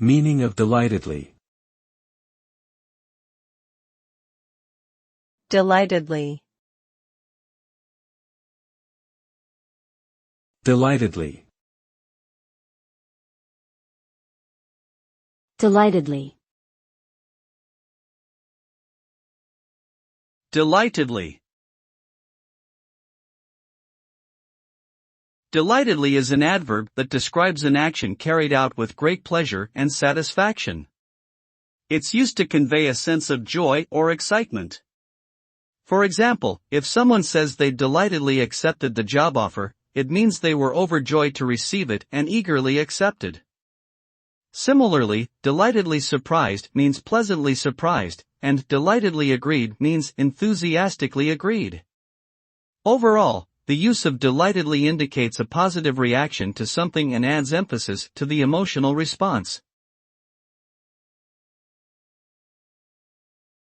Meaning of delightedly. Delightedly. Delightedly. Delightedly. Delightedly. Delightedly is an adverb that describes an action carried out with great pleasure and satisfaction. It's used to convey a sense of joy or excitement. For example, if someone says they delightedly accepted the job offer, it means they were overjoyed to receive it and eagerly accepted. Similarly, delightedly surprised means pleasantly surprised, and delightedly agreed means enthusiastically agreed. Overall, the use of delightedly indicates a positive reaction to something and adds emphasis to the emotional response.